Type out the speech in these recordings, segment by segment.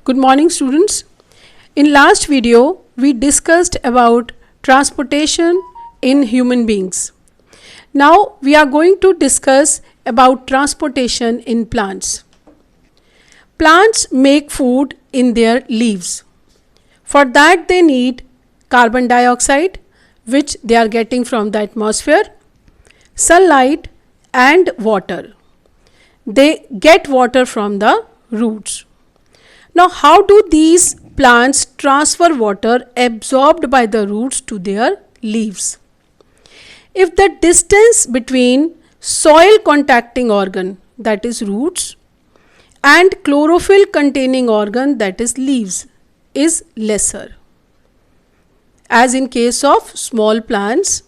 Good morning, students. In last video, we discussed about transportation in human beings. Now we are going to discuss about transportation in plants. Plants make food in their leaves. For that they need carbon dioxide, which they are getting from the atmosphere, sunlight and water. They get water from the roots. Now, how do these plants transfer water absorbed by the roots to their leaves? If the distance between soil contacting organ, that is roots, and chlorophyll containing organ, that is leaves, is lesser, as in case of small plants,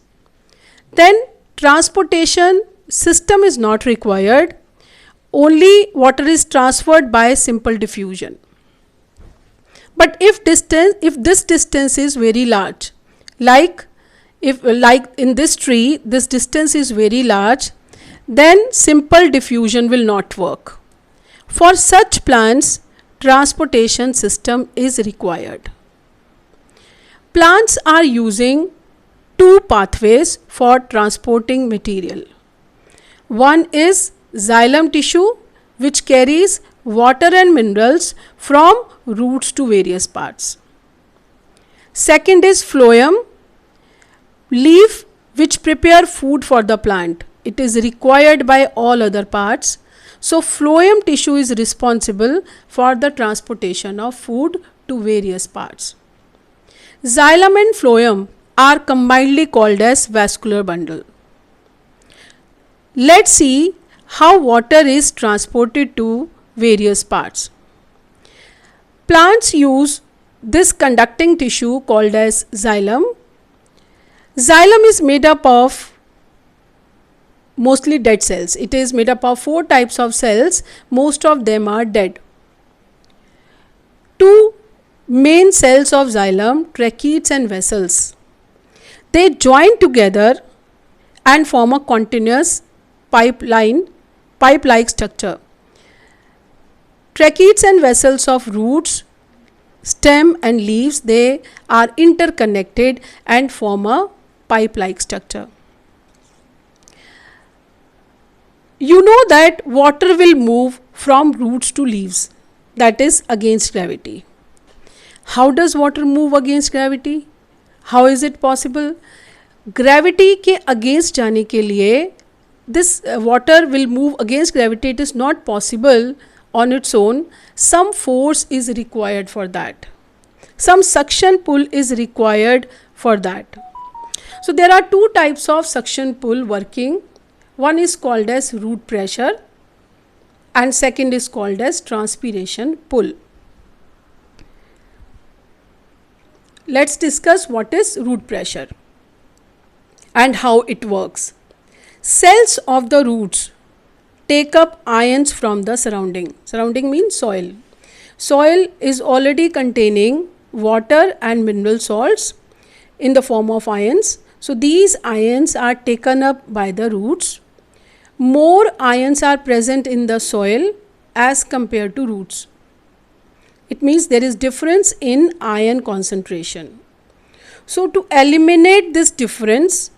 then transportation system is not required. Only water is transferred by simple diffusion. But if this distance is very large, like in this tree, this distance is very large, then simple diffusion will not work. For such plants, transportation system is required. Plants are using two pathways for transporting material. One is xylem tissue, which carries water and minerals from roots to various parts. Second is phloem, leaf which prepare food for the plant. It is required by all other parts. So phloem tissue is responsible for the transportation of food to various parts. Xylem and phloem are combinedly called as vascular bundle. Let's see how water is transported to various parts. Plants use this conducting tissue called as xylem. Xylem is made up of mostly dead cells. It is made up of 4 types of cells. Most of them are dead. 2 main cells of xylem, tracheids and vessels. They join together and form a continuous pipe-like structure. Tracheids and vessels of roots, stem and leaves, they are interconnected and form a pipe-like structure. You know that water will move from roots to leaves, that is against gravity. How does water move against gravity? How is it possible? Gravity के against जाने के लिए this water will move against gravity. It is not possible on its own. Some force is required for that. Some suction pull is required for that. So there are 2 types of suction pull working. One is called as root pressure and second is called as transpiration pull. Let's discuss what is root pressure and how it works. Cells of the roots take up ions from the surrounding. Surrounding means soil. Soil is already containing water and mineral salts in the form of ions. So these ions are taken up by the roots. More ions are present in the soil as compared to roots. It means there is difference in ion concentration. So to eliminate this difference,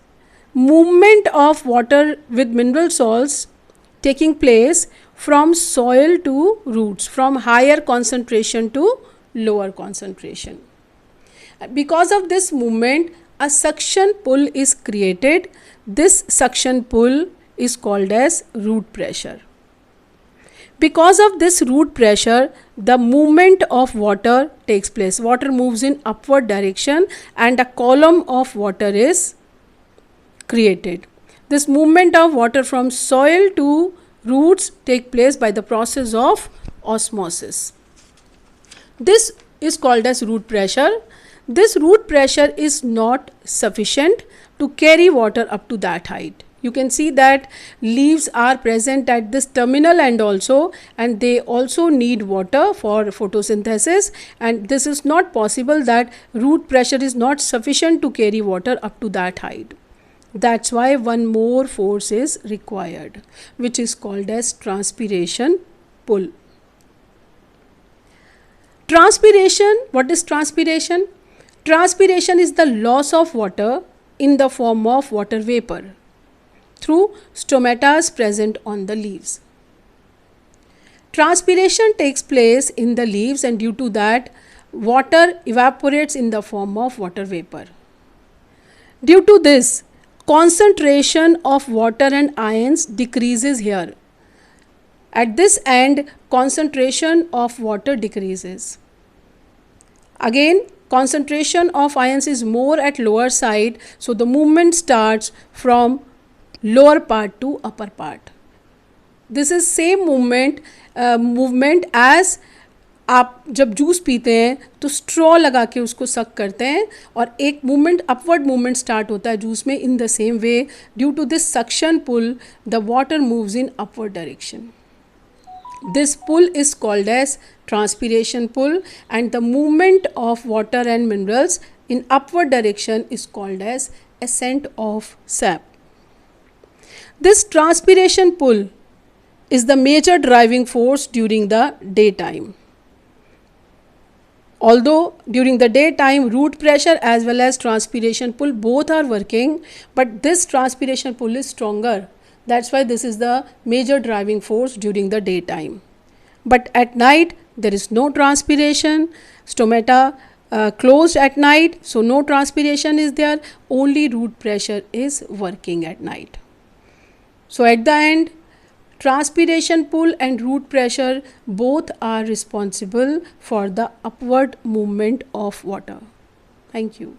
movement of water with mineral salts taking place from soil to roots, from higher concentration to lower concentration. Because of this movement, a suction pull is created. This suction pull is called as root pressure. Because of this root pressure, the movement of water takes place. Water moves in upward direction and a column of water is created. This movement of water from soil to roots take place by the process of osmosis. This is called as root pressure. This root pressure is not sufficient to carry water up to that height. You can see that leaves are present at this terminal end also, and they also need water for photosynthesis, and this is not possible that root pressure is not sufficient to carry water up to that height. That's why one more force is required, which is called as transpiration pull. Transpiration, what is transpiration? Transpiration is the loss of water in the form of water vapor through stomata present on the leaves. Transpiration takes place in the leaves, and due to that, water evaporates in the form of water vapor. Due to this, concentration of water and ions decreases here. At this end, concentration of water decreases. Again, concentration of ions is more at lower side, so the movement starts from lower part to upper part. This is same movement as आप जब juice पीते हैं तो straw लगा के उसको सक करते हैं और एक मूवमेंट अपवर्ड मूवमेंट स्टार्ट होता है जूस में. In the same way, due to this suction pull, the water moves in upward direction. This pull is called as transpiration pull, and the movement of water and minerals in upward direction is called as ascent of sap. This transpiration pull is the major driving force during the daytime. Although during the daytime root pressure as well as transpiration pull both are working, but this transpiration pull is stronger. That's why this is the major driving force during the daytime. But at night there is no transpiration, stomata closed at night, so no transpiration is there, only root pressure is working at night. So at the end, transpiration pull and root pressure both are responsible for the upward movement of water. Thank you.